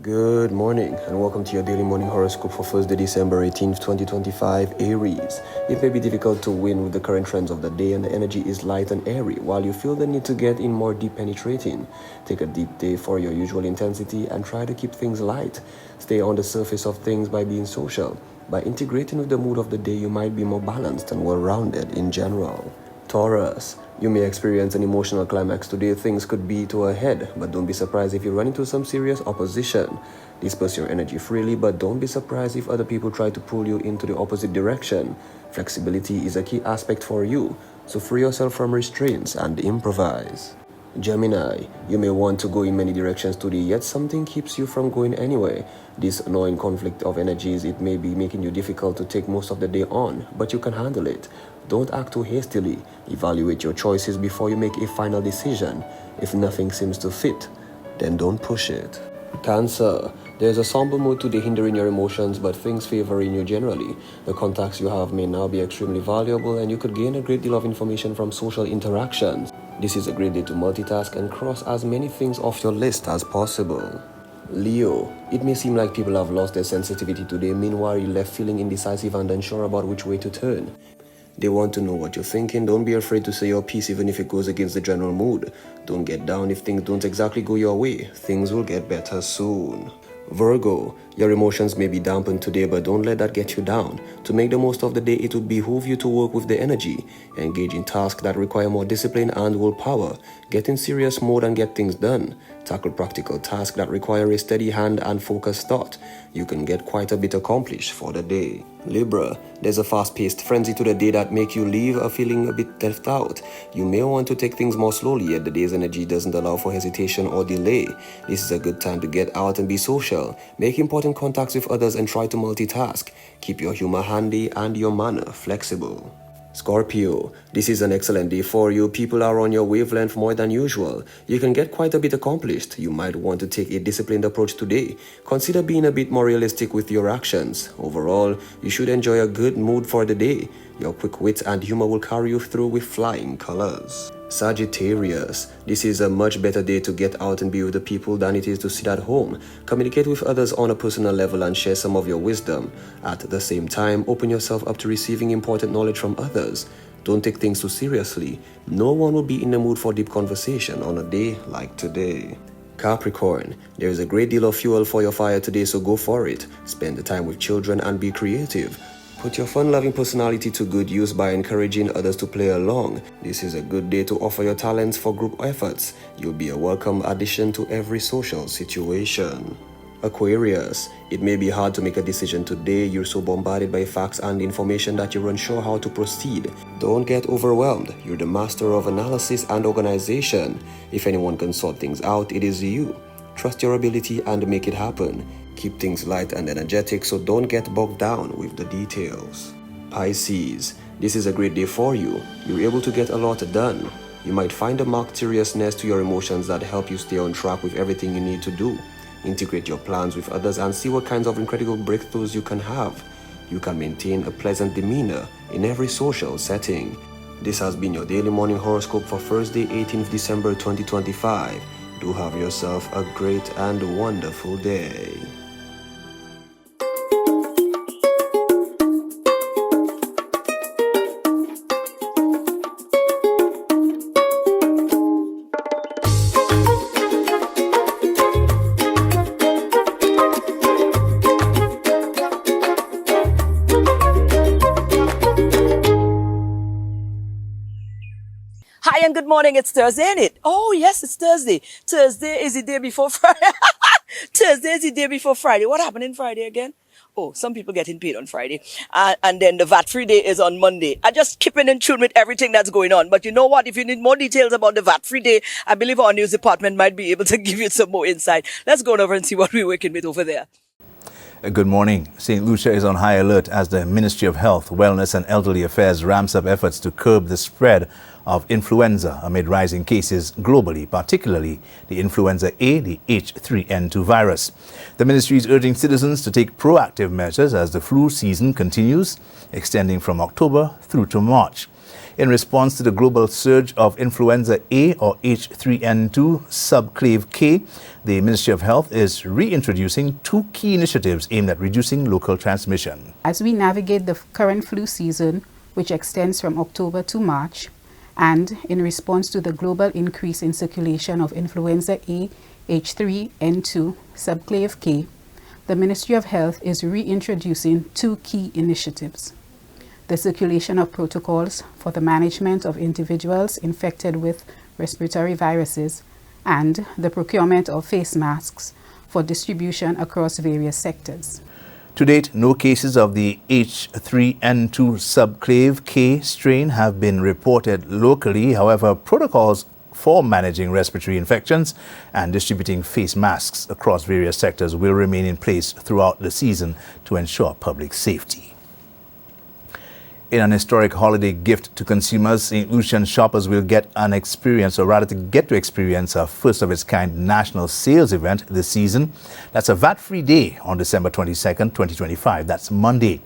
Good morning and welcome to your daily morning horoscope for Thursday, December 18th, 2025, Aries. It may be difficult to win with the current trends of the day and the energy is light and airy while you feel the need to get in more deep penetrating. Take a deep day for your usual intensity and try to keep things light. Stay on the surface of things by being social. By integrating with the mood of the day, you might be more balanced and well-rounded in general. Taurus, you may experience an emotional climax today. Things could be to a head, but don't be surprised if you run into some serious opposition. Disperse your energy freely, but don't be surprised if other people try to pull you into the opposite direction. Flexibility is a key aspect for you, so free yourself from restraints and improvise. Gemini, you may want to go in many directions today, yet something keeps you from going anywhere. This annoying conflict of energies, it may be making you difficult to take most of the day on, but you can handle it. Don't act too hastily. Evaluate your choices before you make a final decision. If nothing seems to fit, then don't push it. Cancer, there's a somber mood today hindering your emotions, but things favoring you generally. The contacts you have may now be extremely valuable and you could gain a great deal of information from social interactions. This is a great day to multitask and cross as many things off your list as possible. Leo, it may seem like people have lost their sensitivity today, meanwhile you're left feeling indecisive and unsure about which way to turn. They want to know what you're thinking. Don't be afraid to say your piece even if it goes against the general mood. Don't get down if things don't exactly go your way. Things will get better soon. Virgo, your emotions may be dampened today, but don't let that get you down. To make the most of the day, it would behoove you to work with the energy. Engage in tasks that require more discipline and willpower. Get in serious mode and get things done. Tackle practical tasks that require a steady hand and focused thought. You can get quite a bit accomplished for the day. Libra, there's a fast-paced frenzy to the day that make you leave a feeling a bit left out. You may want to take things more slowly, yet the day's energy doesn't allow for hesitation or delay. This is a good time to get out and be social. Make important contacts with others and try to multitask. Keep your humor handy and your manner flexible. Scorpio, this is an excellent day for you. People are on your wavelength more than usual. You can get quite a bit accomplished. You might want to take a disciplined approach today. Consider being a bit more realistic with your actions. Overall, you should enjoy a good mood for the day. Your quick wit and humor will carry you through with flying colors. Sagittarius, this is a much better day to get out and be with the people than it is to sit at home. Communicate with others on a personal level and share some of your wisdom. At the same time, open yourself up to receiving important knowledge from others. Don't take things too seriously. No one will be in the mood for deep conversation on a day like today. Capricorn, there is a great deal of fuel for your fire today, so go for it. Spend the time with children and be creative. Put your fun-loving personality to good use by encouraging others to play along. This is a good day to offer your talents for group efforts. You'll be a welcome addition to every social situation. Aquarius, it may be hard to make a decision today. You're so bombarded by facts and information that you're unsure how to proceed. Don't get overwhelmed. You're the master of analysis and organization. If anyone can sort things out, it is you. Trust your ability and make it happen. Keep things light and energetic, so don't get bogged down with the details. Pisces, this is a great day for you. You're able to get a lot done. You might find a marked seriousness to your emotions that help you stay on track with everything you need to do. Integrate your plans with others and see what kinds of incredible breakthroughs you can have. You can maintain a pleasant demeanor in every social setting. This has been your daily morning horoscope for Thursday, 18th December 2025. Do have yourself a great and wonderful day. Hi and good morning. It's Thursday, ain't it? Oh, yes, it's Thursday. Thursday is the day before Friday. Thursday is the day before Friday. What happened in Friday again? Oh, some people getting paid on Friday. And then the VAT-free day is on Monday. I just keep in tune with everything that's going on. But you know what? If you need more details about the VAT-free day, I believe our news department might be able to give you some more insight. Let's go over and see what we're working with over there. Good morning. St. Lucia is on high alert as the Ministry of Health, Wellness and Elderly Affairs ramps up efforts to curb the spread of influenza amid rising cases globally, particularly the influenza A, the H3N2 virus. The ministry is urging citizens to take proactive measures as the flu season continues, extending from October through to March. In response to the global surge of influenza A or H3N2 subclave K, the Ministry of Health is reintroducing two key initiatives aimed at reducing local transmission. As we navigate the current flu season, which extends from October to March, and in response to the global increase in circulation of influenza A H3N2 subclave K, the Ministry of Health is reintroducing two key initiatives: the circulation of protocols for the management of individuals infected with respiratory viruses, and the procurement of face masks for distribution across various sectors. To date, no cases of the H3N2 subclave K strain have been reported locally. However, protocols for managing respiratory infections and distributing face masks across various sectors will remain in place throughout the season to ensure public safety. In an historic holiday gift to consumers, St. Lucian shoppers will get an experience, or rather to get to experience a first-of-its-kind national sales event this season. That's a VAT-free day on December 22nd, 2025. That's Monday.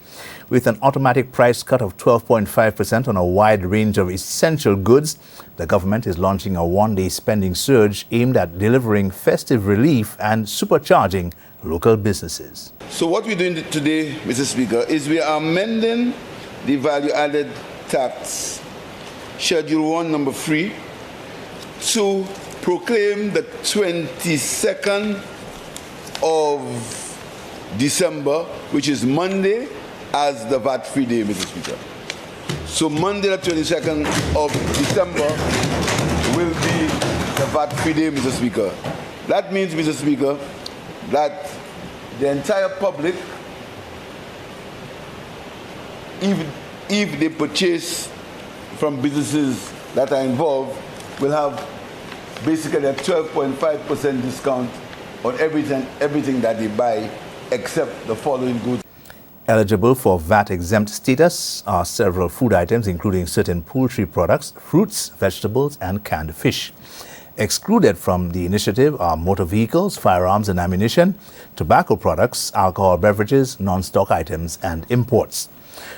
With an automatic price cut of 12.5% on a wide range of essential goods, the government is launching a one-day spending surge aimed at delivering festive relief and supercharging local businesses. So what we're doing today, Mr. Speaker, is we are amending the value-added tax, Schedule 1, number 3, to proclaim the 22nd of December, which is Monday, as the VAT-free day, Mr. Speaker. So Monday, the 22nd of December, will be the VAT-free day, Mr. Speaker. That means, Mr. Speaker, that the entire public, if they purchase from businesses that are involved, will have basically a 12.5% discount on everything that they buy, except the following goods. Eligible for VAT-exempt status are several food items, including certain poultry products, fruits, vegetables, and canned fish. Excluded from the initiative are motor vehicles, firearms and ammunition, tobacco products, alcohol beverages, non-stock items, and imports.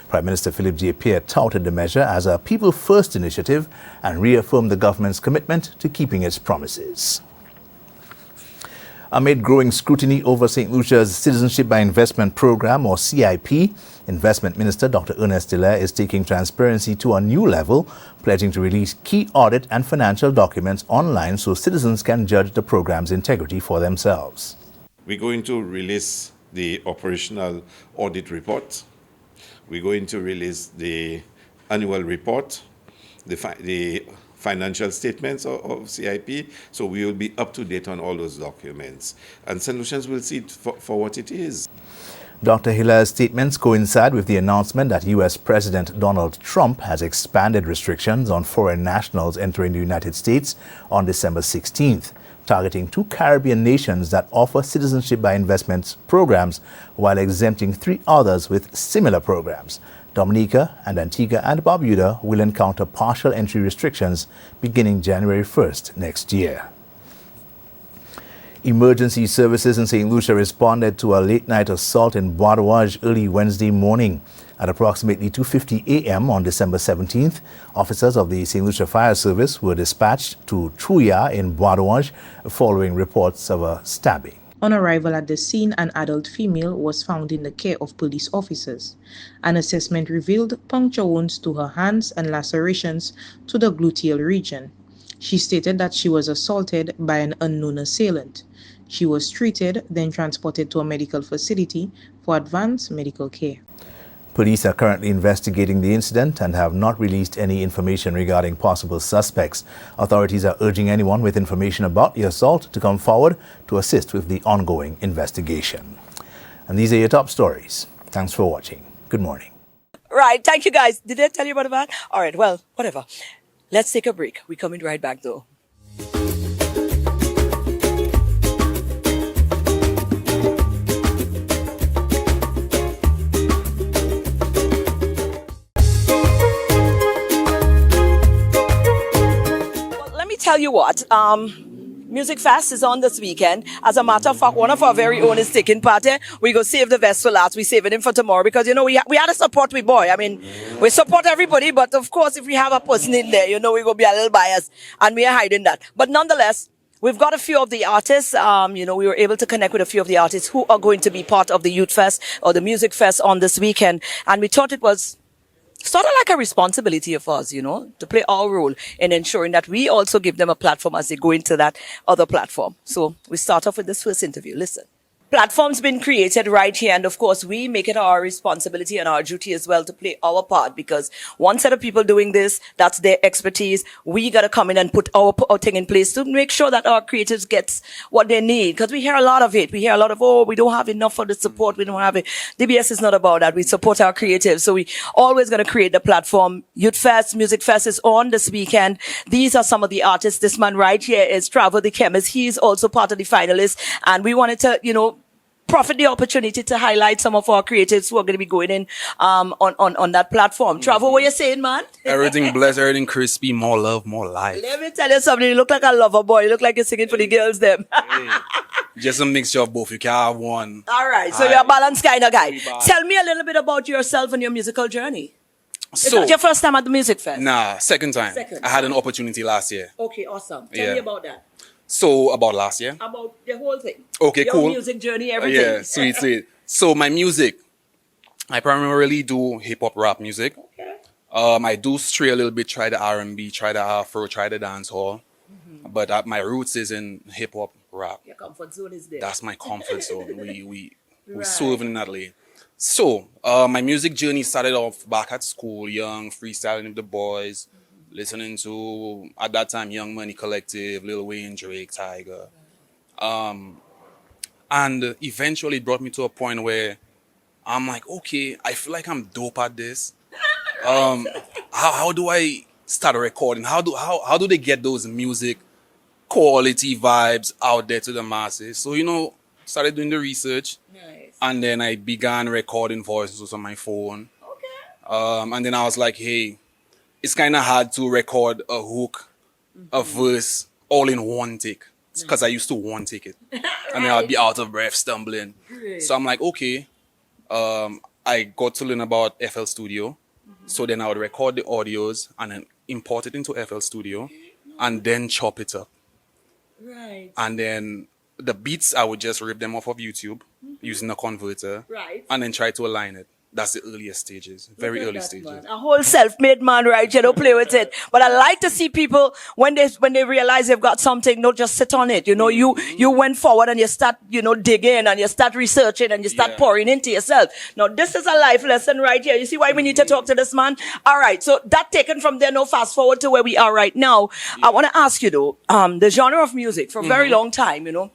Prime Minister Philip J. Pierre touted the measure as a people-first initiative and reaffirmed the government's commitment to keeping its promises. Amid growing scrutiny over St. Lucia's Citizenship by Investment Program, or CIP, Investment Minister Dr. Ernest Delaire is taking transparency to a new level, pledging to release key audit and financial documents online so citizens can judge the program's integrity for themselves. We're going to release the operational audit report. We're going to release the annual report, the financial statements of CIP, so we will be up to date on all those documents. And St. Lucians will see it for what it is. Dr. Hilaire's statements coincide with the announcement that U.S. President Donald Trump has expanded restrictions on foreign nationals entering the United States on December 16th, targeting 2 Caribbean nations that offer citizenship by investment programs while exempting 3 others with similar programs. Dominica and Antigua and Barbuda will encounter partial entry restrictions beginning January 1st next year. Emergency services in St. Lucia responded to a late-night assault in Bois d'Orange early Wednesday morning. At approximately 2:50 a.m. on December 17th, officers of the St. Lucia Fire Service were dispatched to Trouillat in Bois d'Orange following reports of a stabbing. On arrival at the scene, an adult female was found in the care of police officers. An assessment revealed puncture wounds to her hands and lacerations to the gluteal region. She stated that she was assaulted by an unknown assailant. She was treated, then transported to a medical facility for advanced medical care. Police are currently investigating the incident and have not released any information regarding possible suspects. Authorities are urging anyone with information about the assault to come forward to assist with the ongoing investigation. And these are your top stories. Thanks for watching. Good morning. Right, thank you guys. Did I tell you about that? All right, well, whatever. Let's take a break. We're coming right back though. Tell you what, Music Fest is on this weekend. As a matter of fact, one of our very own is taking part. We go save the best for last. We saving him for tomorrow because, you know, we had to support we boy. I mean, we support everybody, but of course, if we have a person in there, you know, we go be a little biased and we are hiding that. But nonetheless, we've got a few of the artists, you know, we were able to connect with a few of the artists who are going to be part of the Youth Fest or the Music Fest on this weekend. And we thought it was sort of like a responsibility of us, you know, to play our role in ensuring that we also give them a platform as they go into that other platform. So we start off with this first interview. Listen. Platform's been created right here, and of course we make it our responsibility and our duty as well to play our part, because one set of people doing this, that's their expertise. We got to come in and put our thing in place to make sure that our creatives gets what they need, because we hear a lot of it. We hear a lot of, oh, we don't have enough for the support, we don't have it. DBS is not about that. We support our creatives, so we always going to create the platform. Youth Fest, Music Fest is on this weekend. These are some of the artists. This man right here is Travel the Chemist. He's also part of the finalists, and we wanted to, you know, profit the opportunity to highlight some of our creatives who are going to be going in on that platform. Travel, what you saying, man? Everything blessed, everything crispy, more love, more life. Let me tell you something. You look like a lover boy. You look like you're singing for the girls, them. Just a mixture of both. You can't have one. All right. So you're a balanced kind of guy. Tell me a little bit about yourself and your musical journey. It's not your first time at the Music Fest? Nah, second time. I had an opportunity last year. Okay, awesome. Tell me about that. So, about last year? About the whole thing. Okay, your cool. Music journey, everything. Yeah, sweet, sweet. So, my music, I primarily do hip-hop rap music. Okay. I do stray a little bit, try the R&B, try the Afro, try the dancehall. But my roots is in hip-hop rap. Your comfort zone is there. That's my comfort zone. We swerving in that lane. So, my music journey started off back at school, young, freestyling with the boys, listening to, at that time, Young Money Collective, Lil Wayne, Drake, Tiger. And eventually it brought me to a point where I'm like, okay, I feel like I'm dope at this. How do I start recording? How do they get those music quality vibes out there to the masses? So, you know, started doing the research. Nice. And then I began recording voices on my phone. Okay. And then I was like, hey, it's kind of hard to record a hook, a verse, all in one take. Because I used to one take it. And then I'd be out of breath, stumbling. Great. So I'm like, okay. I got to learn about FL Studio. So then I would record the audios and then import it into FL Studio and then chop it up. Right. And then the beats, I would just rip them off of YouTube using a converter. Right. And then try to align it. That's the earliest stages, very Look at early that, stages. man. A whole self-made man, right? You don't play with it. But I like to see people when they realize they've got something, don't just sit on it. You know, you went forward and you start, you know, digging and you start researching and you start pouring into yourself. Now, this is a life lesson right here. You see why we need to talk to this man? All right. So that taken from there, now fast forward to where we are right now. I want to ask you though, the genre of music for a very long time, you know,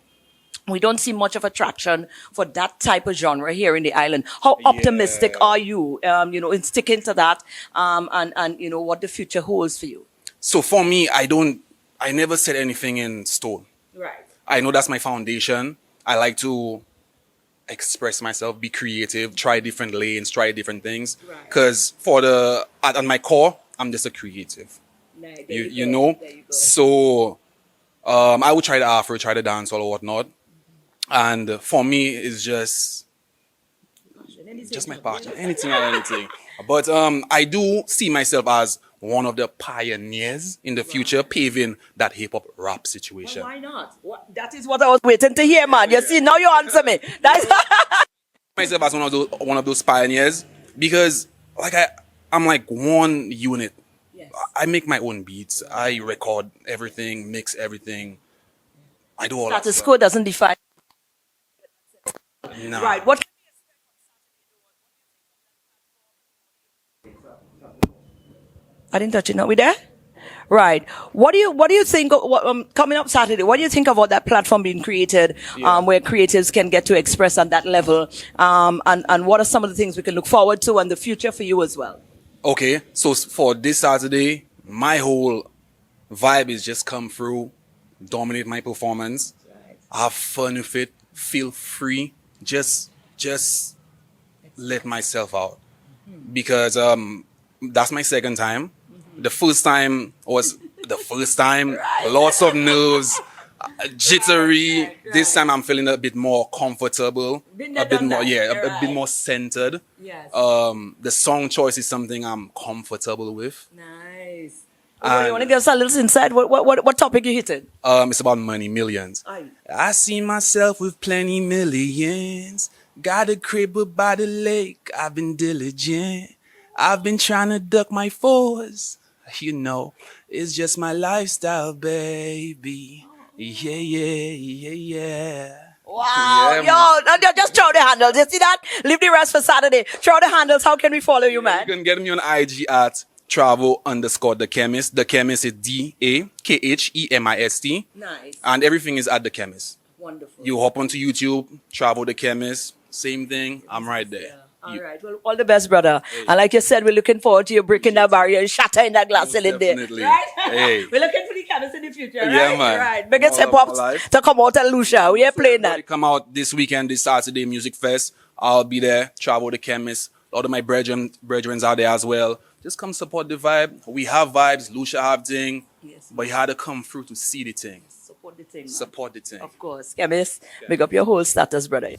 we don't see much of attraction for that type of genre here in the island. How optimistic are you, you know, in sticking to that, and you know, what the future holds for you? So for me, I never said anything in stone. Right. I know that's my foundation. I like to express myself, be creative, try different lanes, try different things. Right. Because at my core, I'm just a creative. Nice. You know? There you go. So I would try the Afro, try the dancehall or whatnot. And for me, it's just my passion, anything and anything. But I do see myself as one of the pioneers in the future, paving that hip-hop rap situation. Why not? That is what I was waiting to hear, man. You see, now you answer me. That's Myself as one of those pioneers, because like I'm like one unit. Yes. I make my own beats. I record everything, mix everything. I do all that status stuff. quo doesn't define. Nah. Right. What? I didn't touch it. No, we there? Right. What do you think of coming up Saturday? What do you think about that platform being created, where creatives can get to express on that level? And what are some of the things we can look forward to and the future for you as well? Okay, so for this Saturday, my whole vibe is just come through, dominate my performance, have fun with it, feel free, just let myself out. Because that's my second time. The first time was the first time, lots of nerves, Jittery. Right. This time I'm feeling a bit more comfortable, Been a there, bit done more, that. yeah, a Right. bit more centered. Yes. The song choice is something I'm comfortable with. Nice. And- you want to give us a little insight? What topic you hitting? It's about money, millions. Aye. I see myself with plenty millions. Got a crib up by the lake. I've been diligent. I've been trying to duck my fours. You know, it's just my lifestyle, baby. Yeah, yeah, yeah, yeah. Wow, Yeah, yo, just throw the handles. You see that? Leave the rest for Saturday. Throw the handles. How can we follow you, You man? can get me on IG at travel_the chemist. The chemist is DAKHEMIST. Nice. And everything is at the chemist. Wonderful. You hop onto YouTube, Travel the Chemist, same thing. I'm right there. All right. Well, all the best, brother. And like you said, we're looking forward to you breaking that barrier and shattering that glass ceiling there. definitely. Right? Hey. We're looking for the chemist in the future, Yeah, right? man. Right. Biggest More hip love hop for life. to come out and Lucia. We are playing that. Everybody come out this weekend, this Saturday, Music Fest. I'll be there. Travel the Chemist. A lot of my brethren out there as well. Just come support the vibe. We have vibes. Lucia have thing. Yes. But you had to come through to see the thing. Support the thing, man. Support the thing. Of course. Chemist, big up your whole status, brother.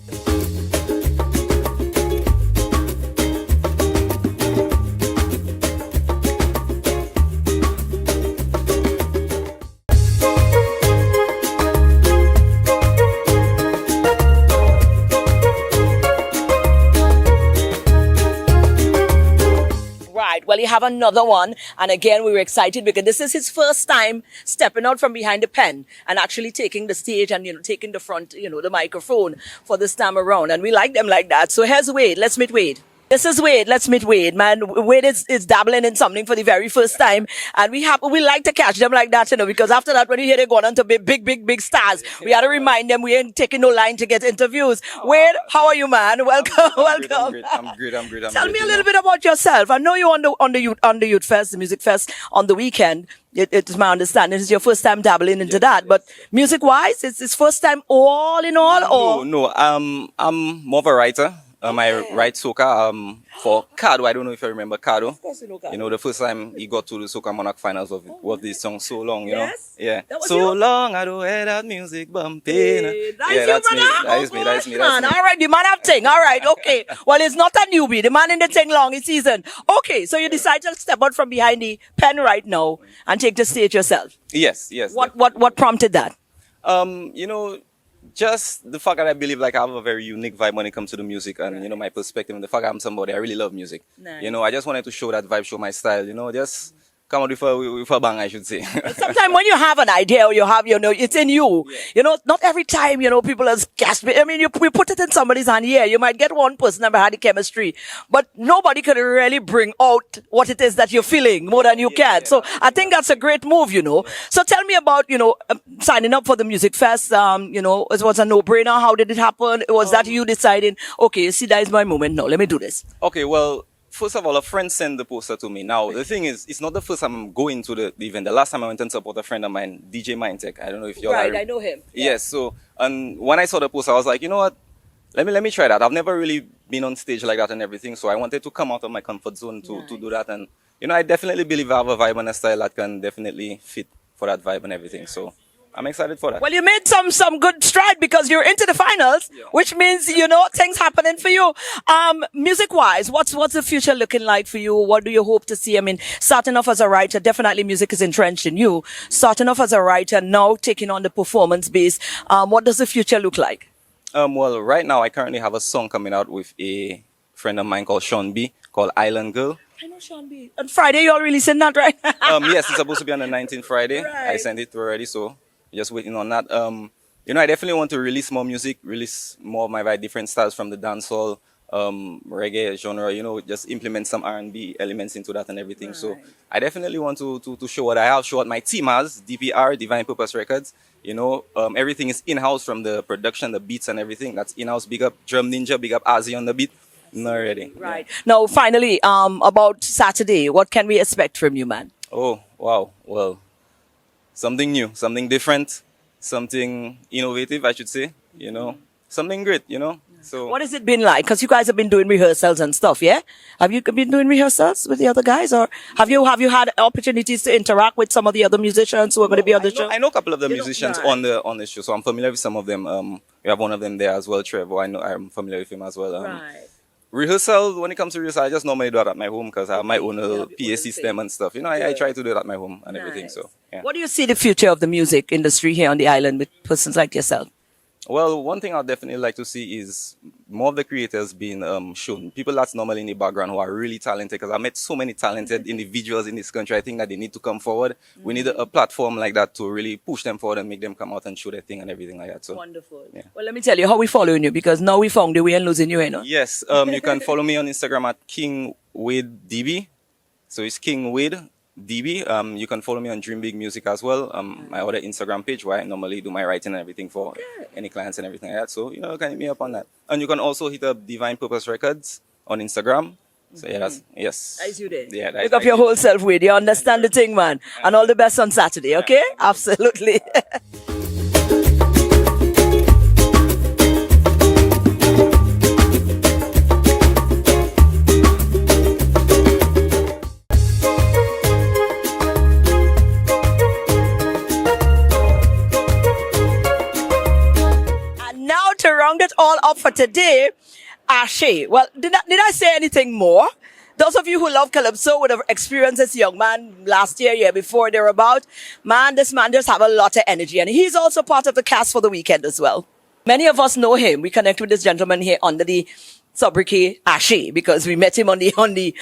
Right. Well, you have another one. And again, we were excited because this is his first time stepping out from behind the pen and actually taking the stage and, taking the front, the microphone for this time around. And we like them like that. So here's Wade. Let's meet Wade. This is Wade. Let's meet Wade, man. Wade is dabbling in something for the very first time. And we like to catch them like that, because after that, when you hear they go on to be big stars, we had to remind them we ain't taking no line to get interviews. Wade, how are you, man? Welcome, welcome. I'm great. Tell me a little bit about yourself. I know you're on the Youth Fest, the Music Fest on the weekend. It's my understanding. It's your first time dabbling into that. But music-wise, it's first time all in all? Or? No. I'm more of a writer. I write soca for Kado. I don't know if you remember Kado. Of course you know Kado. The first time he got to the Soca Monarch finals was this song So Long, you Yes? know? Yeah. That was So you? Long, I don't hear that music bumping. Hey, that's yeah, you, that's me. brother? That's me. Man, all right, the man have thing. All right, okay. Well, it's not a newbie. The man in the thing long, it's seasoned. Okay, so you decide to step out from behind the pen right now and take the stage yourself. Yes. What prompted that? Just the fact that I believe I have a very unique vibe when it comes to the music and, my perspective and the fact I'm somebody, I really love music. Nice. I just wanted to show that vibe, show my style, just come out with a bang, I should say. Sometimes when you have an idea or you have, it's in you. Not every time, people are gasping. I mean, we put it in somebody's hand. Yeah, you might get one person that had the chemistry, but nobody could really bring out what it is that you're feeling more than you can. So I think that's a great move, So tell me about, signing up for the Music Fest. It was a no-brainer. How did it happen? Was that you deciding, okay, see, that is my moment. No, let me do this. Okay, well, first of all, a friend sent the poster to me. Now, the thing is, it's not the first time I'm going to the event. The last time I went and support a friend of mine, DJ Mindtech. I don't know if you're Right, I know him. Yeah. Yes, so, and when I saw the poster, I was like, you know what? Let me try that. I've never really been on stage like that and everything, so I wanted to come out of my comfort zone to do that. And, I definitely believe I have a vibe and a style that can definitely fit for that vibe and everything. So, I'm excited for that. Well, you made some good stride because you're into the finals, which means, things happening for you. Music-wise, what's the future looking like for you? What do you hope to see? I mean, starting off as a writer, definitely music is entrenched in you. Starting off as a writer, now taking on the performance base. What does the future look like? Well, right now, I currently have a song coming out with a friend of mine called Sean B, called Island Girl. I know Sean B. On Friday, you're releasing that, right? Yes, it's supposed to be on the 19th Friday. Right. I sent it through already, so just waiting on that. I definitely want to release more music, release more of my very different styles from the dancehall, reggae genre, just implement some R&B elements into that and everything. Right. So I definitely want to show what I have, show what my team has, DPR, Divine Purpose Records. Everything is in-house from the production, the beats and everything. That's in-house. Big up Drum Ninja, big up Azzy on the beat. Not ready. Right. Yeah. Now, finally, about Saturday, what can we expect from you, man? Oh, wow. Well, something new, something different, something innovative, I should say, something great, So What has it been like? Because you guys have been doing rehearsals and stuff, yeah? Have you been doing rehearsals with the other guys, or have you had opportunities to interact with some of the other musicians who are going to be on the show? I know a couple of the You know, musicians right. on the show, so I'm familiar with some of them. We have one of them there as well, Trevor. I'm familiar with him as well. Right. Rehearsal, when it comes to rehearsal, I just normally do it at my home because I have my own you have little your own PA system and stuff. You know, I try to do it at my home and everything. Nice. So yeah. What do you see the future of the music industry here on the island with persons like yourself? Well, one thing I'd definitely like to see is more of the creators being shown. People that's normally in the background who are really talented, because I met so many talented individuals in this country. I think that they need to come forward. We need a platform like that to really push them forward and make them come out and show their thing and everything like that. So Wonderful. Yeah. Well, let me tell you how we following you, because now we found you, we ain't losing you, you know? yes, you can follow me on Instagram at King Wade DB. So it's King Wade DB. You can follow me on Dream Big Music as well. My other Instagram page where I normally do my writing and everything for any clients and everything like that. So, you know, you can hit me up on that. And you can also hit up Divine Purpose Records on Instagram. So yeah, yes. That is you there. Yeah, Pick up your whole self with you. Understand the thing, man. And all the best on Saturday, okay? Absolutely. And now to round it all up for today, Ashe. Well, did I say anything more? Those of you who love Calypso would have experienced this young man last year before, thereabout. Man, this man just have a lot of energy, and he's also part of the cast for the weekend as well. Many of us know him. We connect with this gentleman here under the sobriquet Ashe, because we met him on the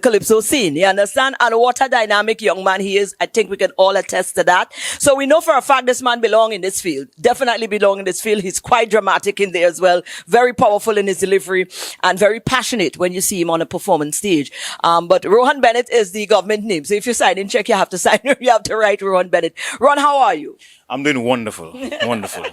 Calypso scene. You understand? And what a dynamic young man he is. I think we can all attest to that. So we know for a fact this man belongs in this field. Definitely belong in this field. He's quite dramatic in there as well. Very powerful in his delivery and very passionate when you see him on a performance stage. But Rohan Bennett is the government name. So if you sign in check, you have to write Rohan Bennett. Ron, how are you? I'm doing wonderful. Wonderful.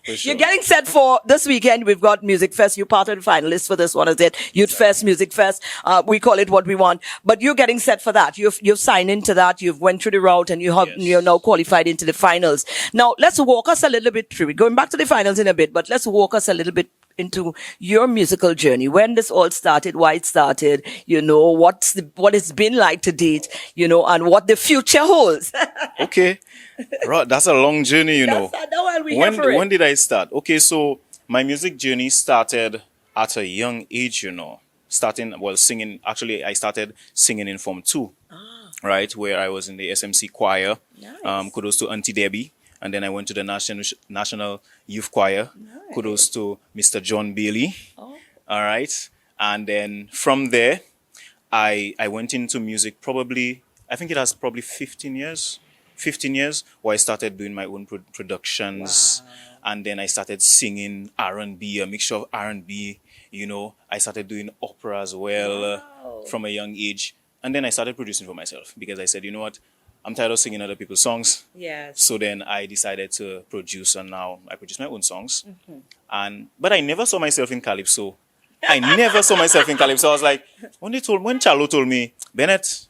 For sure. You're getting set for this weekend. We've got Music Fest. You're part of the finalists for this one, is it? Youth Fest, Music Fest. We call it what we want. But you're getting set for that. You've signed into that. You've went through the route and you're now qualified into the finals. Now, let's walk us a little bit through it. Going back to the finals in a bit, but let's walk us a little bit into your musical journey, when this all started, why it started, you know, what it's been like to date, you know, and what the future holds. Okay. Right, that's a long journey, you know. When did I start? Okay, so my music journey started at a young age, you know. Singing. Actually, I started singing in Form 2, right, where I was in the SMC choir. Nice. Kudos to Auntie Debbie. And then I went to the National Youth Choir. Nice. Kudos to Mr. John Bailey. Oh. All right. And then from there, I went into music I think it has probably 15 years where I started doing my own productions. Wow. And then I started singing R&B, a mixture of R&B. You know, I started doing opera as well from a young age. And then I started producing for myself because I said, you know what? I'm tired of singing other people's songs. Yes. So then I decided to produce, and now I produce my own songs. Mm-hmm. But I never saw myself in Calypso. I was like, when Chalo told me, Bennett,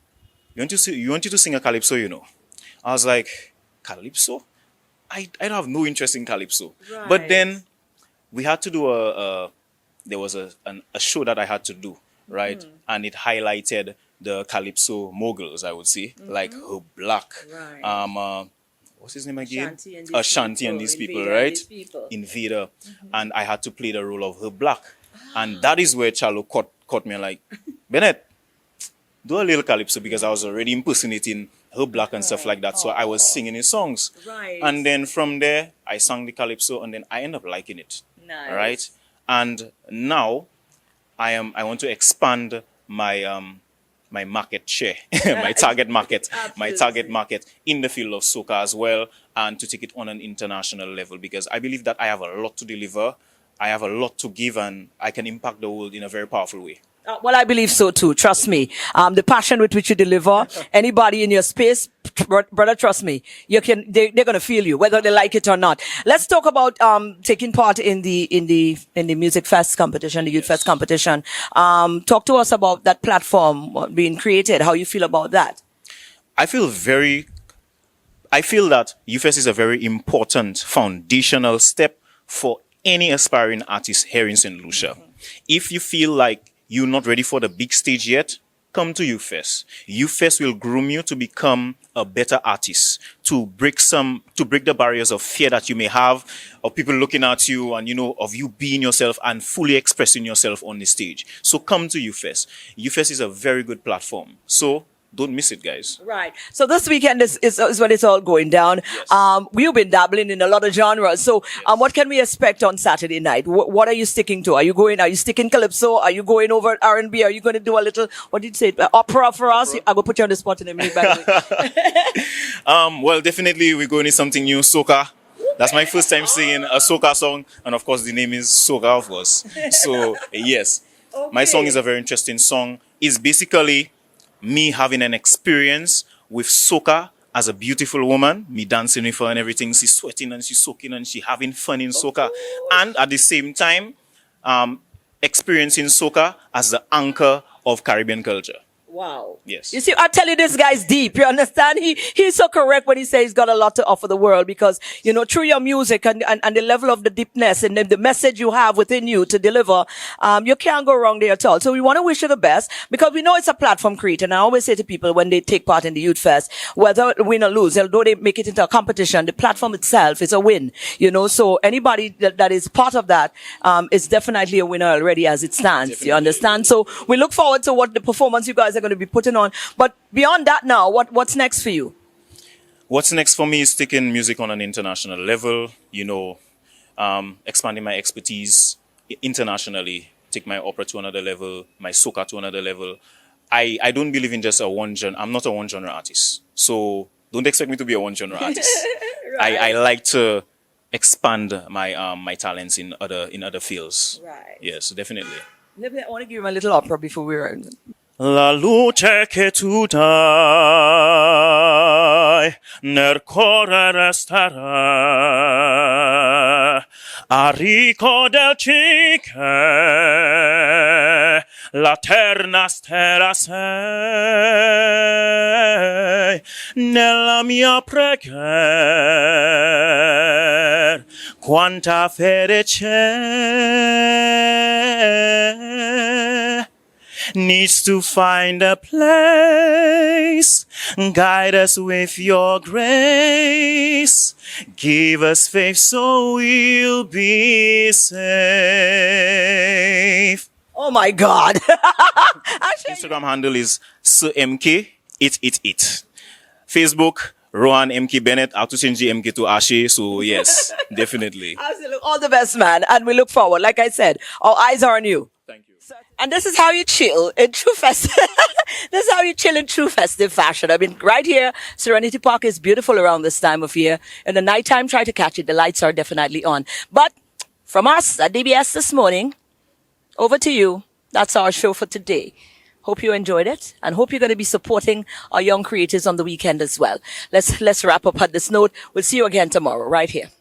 you want you to sing a Calypso, you know. I was like, Calypso? I don't have no interest in Calypso. Right. But then we had to do there was a show that I had to do, right? Mm-hmm. And it highlighted the Calypso moguls, I would say, like Herb Black, right. What's his name again? Ashanti and these people, right? Invader. Mm-hmm. And I had to play the role of Herb Black. And that is where Chalo caught me like, Bennett, do a little Calypso, because I was already impersonating Herb Black and stuff like that. So I was singing his songs. Right. And then from there, I sang the Calypso, and then I ended up liking it. Nice. Right? And now I want to expand my my market share, my target market in the field of soca as well, and to take it on an international level, because I believe that I have a lot to deliver, I have a lot to give, and I can impact the world in a very powerful way. Well, I believe so too. Trust me. The passion with which you deliver, anybody in your space, brother, trust me, they're going to feel you, whether they like it or not. Let's talk about, taking part in the Music Fest competition, the Youth Fest competition. Talk to us about that platform being created, how you feel about that. I feel that Youth Fest is a very important foundational step for any aspiring artist here in St. Lucia. If you feel like you're not ready for the big stage yet, come to UFest. UFest will groom you to become a better artist, to break the barriers of fear that you may have, of people looking at you and, of you being yourself and fully expressing yourself on the stage. So come to UFest. UFest is a very good platform. So don't miss it, guys. Right. So this weekend is when it's all going down. Yes. We've been dabbling in a lot of genres. So what can we expect on Saturday night? What are you sticking to? Are you sticking calypso? Are you going over R&B? Are you going to do a little, what did you say, opera for us? I will put you on the spot in a minute, by the way. Well, definitely we're going to something new, soca. That's my first time singing a soca song. And of course, the name is Soca, of course. So, yes. Okay. My song is a very interesting song. It's basically me having an experience with soca as a beautiful woman, me dancing with her and everything. She's sweating and she's soaking and she's having fun in soca. And at the same time, experiencing soca as the anchor of Caribbean culture. Wow. Yes. You see, I tell you, this guy's deep. You understand? He's so correct when he says he's got a lot to offer the world because, through your music and the level of the deepness and the message you have within you to deliver, you can't go wrong there at all. So we want to wish you the best because we know it's a platform creator. And I always say to people when they take part in the Youth Fest, whether win or lose, although they make it into a competition, the platform itself is a win, So anybody that is part of that, is definitely a winner already as it stands. Definitely. You understand? So we look forward to what the performance you guys are going to be putting on. But beyond that now, what's next for you? What's next for me is taking music on an international level, expanding my expertise internationally, take my opera to another level, my soca to another level. I don't believe in just I'm not a one genre artist. So don't expect me to be a one genre artist. Right. I like to expand my talents in other fields. Right. Yes, definitely. I want to give him a little opera before we run. La luce che tu dai nel cuore resterà, arricco del ciche, la terna stella sei, nella mia preghiera, quanta fede c'è. Needs to find a place, guide us with your grace, give us faith so we'll be safe. Oh my God. Instagram handle is SirMK it. Facebook, Rohan MK Bennett. I have to change the MK to Ashe, so yes, definitely. Absolutely. All the best, man. And we look forward. Like I said, our eyes are on you. Thank you. And this is how you chill in true festive. This is how you chill in true festive fashion. I mean, right here, Serenity Park is beautiful around this time of year. In the nighttime, try to catch it. The lights are definitely on. But from us at DBS this morning, over to you. That's our show for today. Hope you enjoyed it and hope you're going to be supporting our young creators on the weekend as well. Let's wrap up on this note. We'll see you again tomorrow right here.